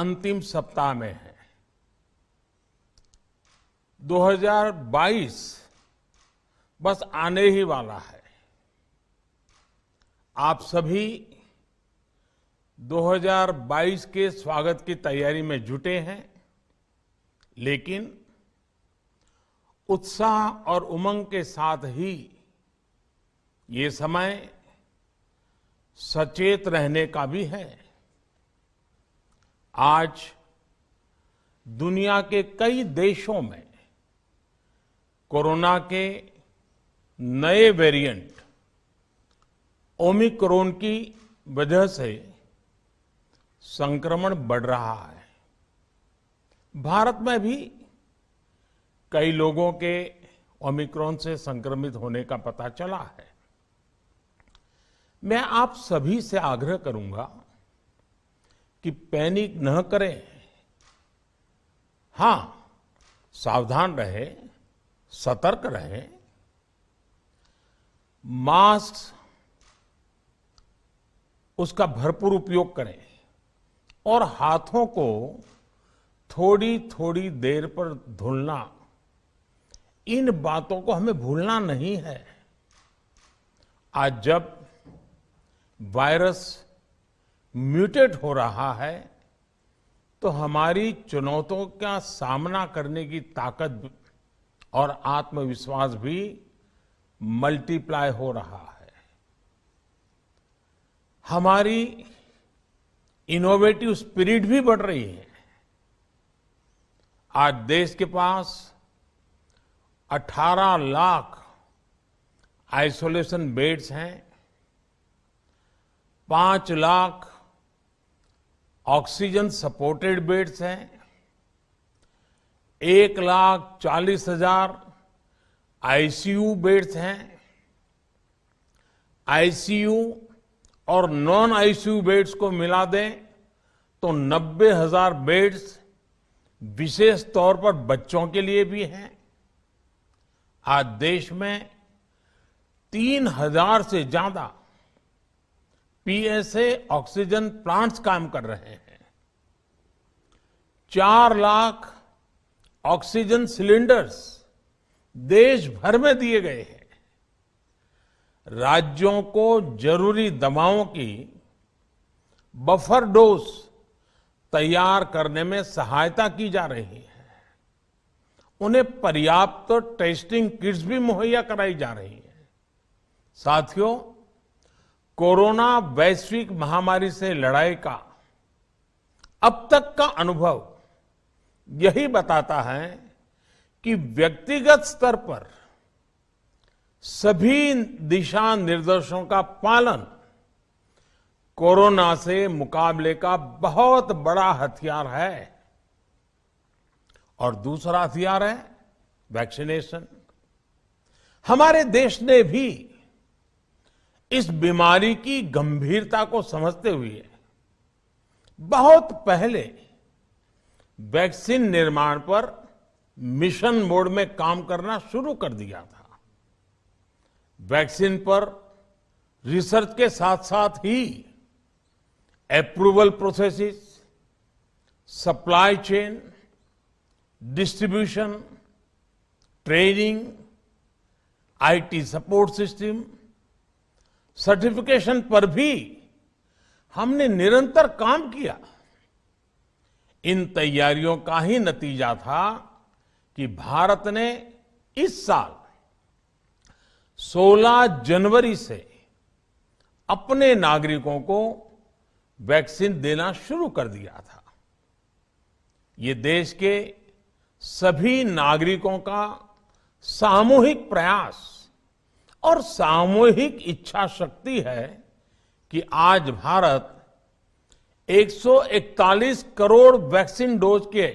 अंतिम सप्ताह में है। 2022 बस आने ही वाला है। आप सभी 2022 के स्वागत की तैयारी में जुटे हैं, लेकिन उत्साह और उमंग के साथ ही ये समय सचेत रहने का भी है। आज दुनिया के कई देशों में कोरोना के नए वेरिएंट ओमिक्रॉन की वजह से संक्रमण बढ़ रहा है। भारत में भी कई लोगों के ओमिक्रॉन से संक्रमित होने का पता चला है। मैं आप सभी से आग्रह करूंगा कि पैनिक न करें। हां, सावधान रहें, सतर्क रहें, मास्क उसका भरपूर उपयोग करें और हाथों को थोड़ी थोड़ी देर पर धुलना, इन बातों को हमें भूलना नहीं है। आज जब वायरस म्यूटेट हो रहा है तो हमारी चुनौतियों का सामना करने की ताकत और आत्मविश्वास भी मल्टीप्लाई हो रहा है। हमारी इनोवेटिव स्पिरिट भी बढ़ रही है। आज देश के पास 18 लाख आइसोलेशन बेड्स हैं, 5 लाख ऑक्सीजन सपोर्टेड बेड्स हैं, 1,40,000 आईसीयू बेड्स हैं। आईसीयू और नॉन आईसीयू बेड्स को मिला दें तो 90,000 बेड्स विशेष तौर पर बच्चों के लिए भी हैं। आज देश में 3,000 से ज्यादा पीएसए ऑक्सीजन प्लांट्स काम कर रहे हैं। 4 लाख ऑक्सीजन सिलेंडर्स देश भर में दिए गए हैं। राज्यों को जरूरी दवाओं की बफर डोज तैयार करने में सहायता की जा रही है। उन्हें पर्याप्त टेस्टिंग किट्स भी मुहैया कराई जा रही है। साथियों, कोरोना वैश्विक महामारी से लड़ाई का अब तक का अनुभव यही बताता है कि व्यक्तिगत स्तर पर सभी दिशा निर्देशों का पालन कोरोना से मुकाबले का बहुत बड़ा हथियार है। और दूसरा हथियार है वैक्सीनेशन। हमारे देश ने भी इस बीमारी की गंभीरता को समझते हुए बहुत पहले वैक्सीन निर्माण पर मिशन मोड में काम करना शुरू कर दिया था। वैक्सीन पर रिसर्च के साथ साथ ही approval processes, supply chain, distribution, training, IT support system, certification पर भी हमने निरंतर काम किया। इन तैयारियों का ही नतीजा था कि भारत ने इस साल 16 जनवरी से अपने नागरिकों को वैक्सीन देना शुरू कर दिया था। ये देश के सभी नागरिकों का सामूहिक प्रयास और सामूहिक इच्छा शक्ति है कि आज भारत 141 करोड़ वैक्सीन डोज के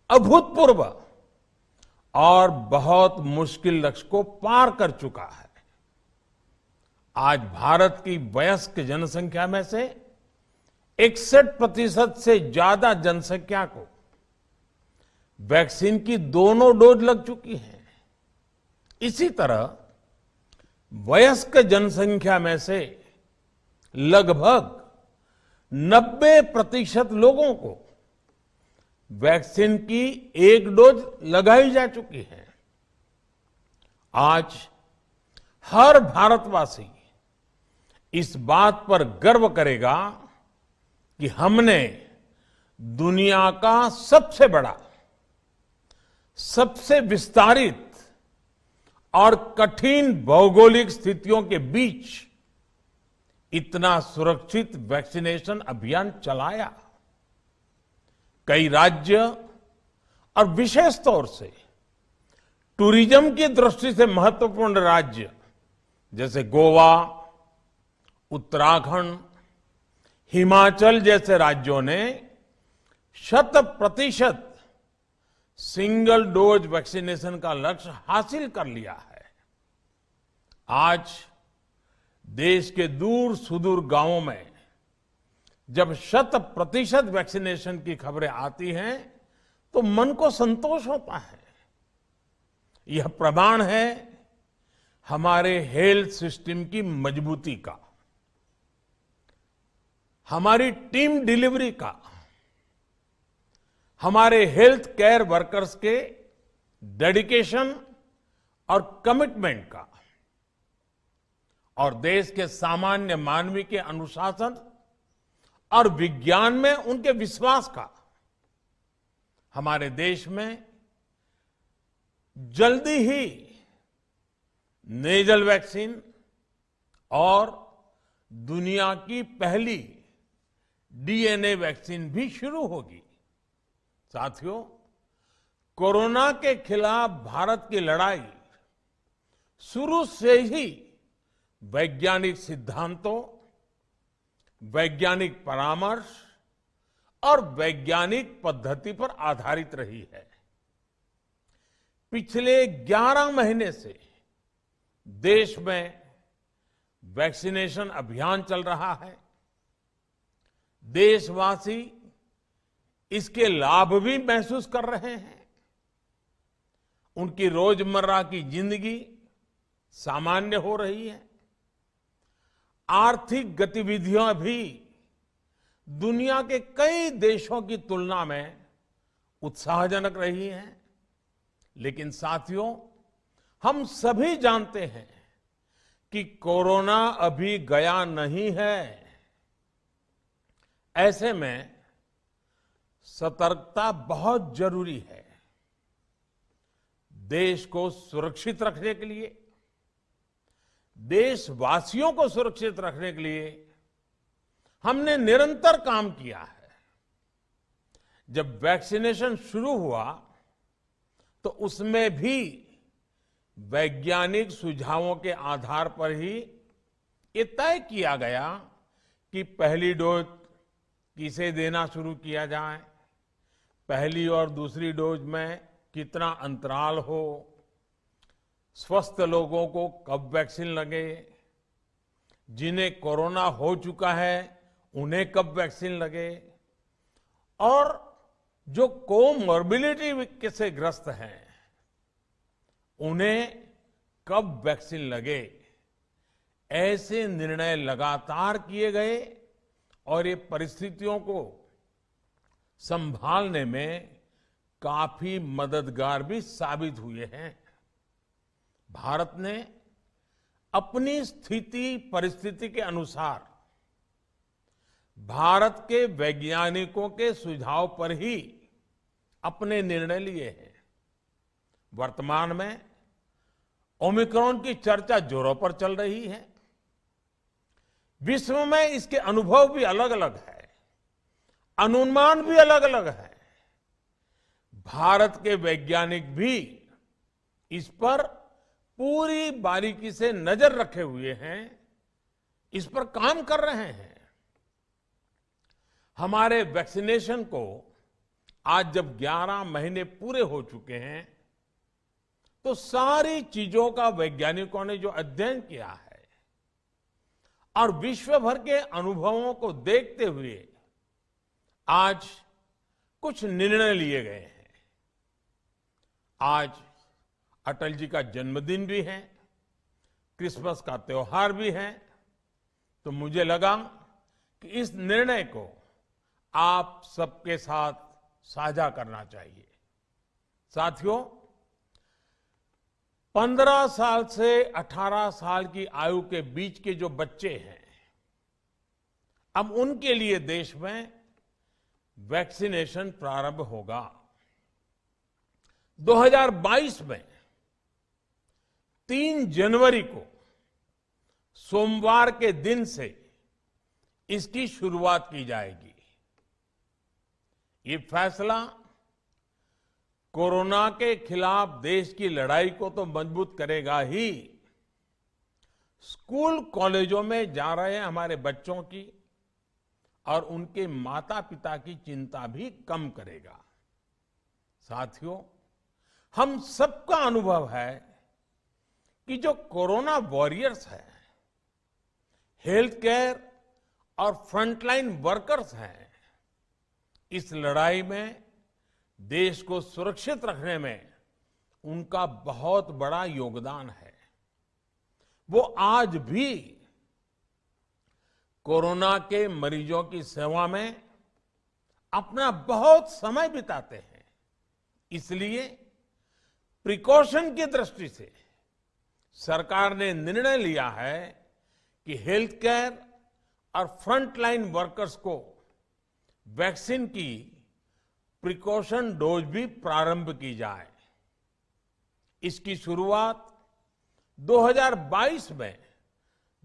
अभूतपूर्व और बहुत मुश्किल लक्ष्य को पार कर चुका है। आज भारत की वयस्क जनसंख्या में से 61% से ज्यादा जनसंख्या को वैक्सीन की दोनों डोज लग चुकी है। इसी तरह वयस्क जनसंख्या में से लगभग 90% लोगों को वैक्सीन की एक डोज लगाई जा चुकी है। आज हर भारतवासी इस बात पर गर्व करेगा कि हमने दुनिया का सबसे बड़ा, सबसे विस्तारित और कठिन भौगोलिक स्थितियों के बीच इतना सुरक्षित वैक्सीनेशन अभियान चलाया। कई राज्य और विशेष तौर से टूरिज्म की दृष्टि से महत्वपूर्ण राज्य जैसे गोवा, उत्तराखंड, हिमाचल जैसे राज्यों ने 100% सिंगल डोज वैक्सीनेशन का लक्ष्य हासिल कर लिया है। आज देश के दूर सुदूर गांवों में जब 100% वैक्सीनेशन की खबरें आती हैं तो मन को संतोष होता है। यह प्रमाण है हमारे हेल्थ सिस्टम की मजबूती का, हमारी टीम डिलीवरी का, हमारे हेल्थ केयर वर्कर्स के डेडिकेशन और कमिटमेंट का, और देश के सामान्य मानवी के अनुशासन और विज्ञान में उनके विश्वास का। हमारे देश में जल्दी ही नेजल वैक्सीन और दुनिया की पहली डीएनए वैक्सीन भी शुरू होगी। साथियों, कोरोना के खिलाफ भारत की लड़ाई शुरू से ही वैज्ञानिक सिद्धांतों, वैज्ञानिक परामर्श और वैज्ञानिक पद्धति पर आधारित रही है। पिछले 11 महीने से देश में वैक्सीनेशन अभियान चल रहा है। देशवासी इसके लाभ भी महसूस कर रहे हैं। उनकी रोजमर्रा की जिंदगी सामान्य हो रही है। आर्थिक गतिविधियां भी दुनिया के कई देशों की तुलना में उत्साहजनक रही हैं। लेकिन साथियों, हम सभी जानते हैं कि कोरोना अभी गया नहीं है। ऐसे में सतर्कता बहुत जरूरी है। देश को सुरक्षित रखने के लिए, देशवासियों को सुरक्षित रखने के लिए हमने निरंतर काम किया है। जब वैक्सीनेशन शुरू हुआ तो उसमें भी वैज्ञानिक सुझावों के आधार पर ही ये तय किया गया कि पहली डोज किसे देना शुरू किया जाए, पहली और दूसरी डोज में कितना अंतराल हो, स्वस्थ लोगों को कब वैक्सीन लगे, जिन्हें कोरोना हो चुका है उन्हें कब वैक्सीन लगे, और जो कोमॉर्बिडिटी से ग्रस्त हैं उन्हें कब वैक्सीन लगे। ऐसे निर्णय लगातार किए गए और ये परिस्थितियों को संभालने में काफी मददगार भी साबित हुए हैं। भारत ने अपनी स्थिति परिस्थिति के अनुसार भारत के वैज्ञानिकों के सुझाव पर ही अपने निर्णय लिए हैं। वर्तमान में ओमिक्रॉन की चर्चा जोरों पर चल रही है। विश्व में इसके अनुभव भी अलग अलग है, अनुमान भी अलग अलग है। भारत के वैज्ञानिक भी इस पर पूरी बारीकी से नजर रखे हुए हैं, इस पर काम कर रहे हैं। हमारे वैक्सीनेशन को आज जब 11 महीने पूरे हो चुके हैं तो सारी चीजों का वैज्ञानिकों ने जो अध्ययन किया है और विश्व भर के अनुभवों को देखते हुए आज कुछ निर्णय लिए गए हैं। आज अटल जी का जन्मदिन भी है, क्रिसमस का त्योहार भी है, तो मुझे लगा कि इस निर्णय को आप सबके साथ साझा करना चाहिए। साथियों, 15 साल से 18 साल की आयु के बीच के जो बच्चे हैं, अब उनके लिए देश में वैक्सीनेशन प्रारंभ होगा। 2022 में 3 जनवरी को सोमवार के दिन से इसकी शुरुआत की जाएगी। ये फैसला कोरोना के खिलाफ देश की लड़ाई को तो मजबूत करेगा ही, स्कूल कॉलेजों में जा रहे हमारे बच्चों की और उनके माता पिता की चिंता भी कम करेगा। साथियों, हम सबका अनुभव है कि जो कोरोना वॉरियर्स हैं, हेल्थ केयर और फ्रंटलाइन वर्कर्स हैं, इस लड़ाई में देश को सुरक्षित रखने में उनका बहुत बड़ा योगदान है। वो आज भी कोरोना के मरीजों की सेवा में अपना बहुत समय बिताते हैं। इसलिए प्रिकॉशन की दृष्टि से सरकार ने निर्णय लिया है कि हेल्थ केयर और फ्रंटलाइन वर्कर्स को वैक्सीन की प्रिकॉशन डोज भी प्रारंभ की जाए। इसकी शुरुआत 2022 में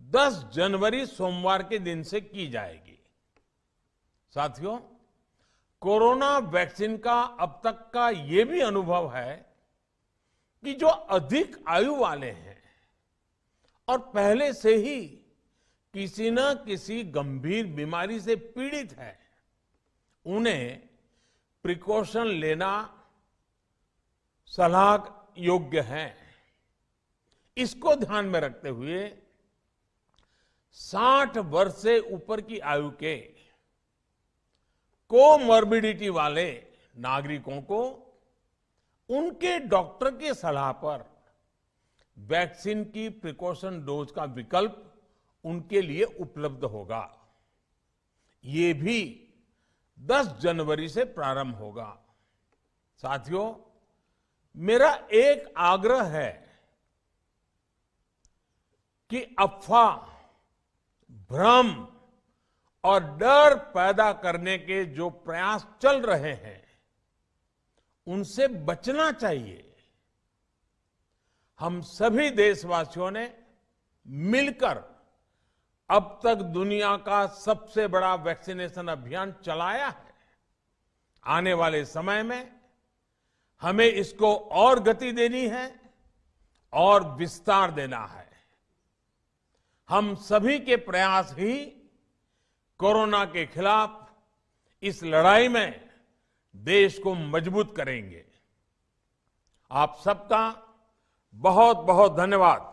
10 जनवरी सोमवार के दिन से की जाएगी। साथियों, कोरोना वैक्सीन का अब तक का ये भी अनुभव है कि जो अधिक आयु वाले हैं और पहले से ही किसी न किसी गंभीर बीमारी से पीड़ित है, उन्हें प्रिकॉशन लेना सलाह योग्य है। इसको ध्यान में रखते हुए 60 वर्ष से ऊपर की आयु के कोमॉर्बिडिटी वाले नागरिकों को उनके डॉक्टर की सलाह पर वैक्सीन की प्रिकॉशन डोज का विकल्प उनके लिए उपलब्ध होगा। ये भी 10 जनवरी से प्रारंभ होगा। साथियों, मेरा एक आग्रह है कि अफवाह, भ्रम और डर पैदा करने के जो प्रयास चल रहे हैं, उनसे बचना चाहिए। हम सभी देशवासियों ने मिलकर अब तक दुनिया का सबसे बड़ा वैक्सीनेशन अभियान चलाया है। आने वाले समय में हमें इसको और गति देनी है और विस्तार देना है। हम सभी के प्रयास ही कोरोना के खिलाफ इस लड़ाई में देश को मजबूत करेंगे। आप सबका बहुत बहुत धन्यवाद।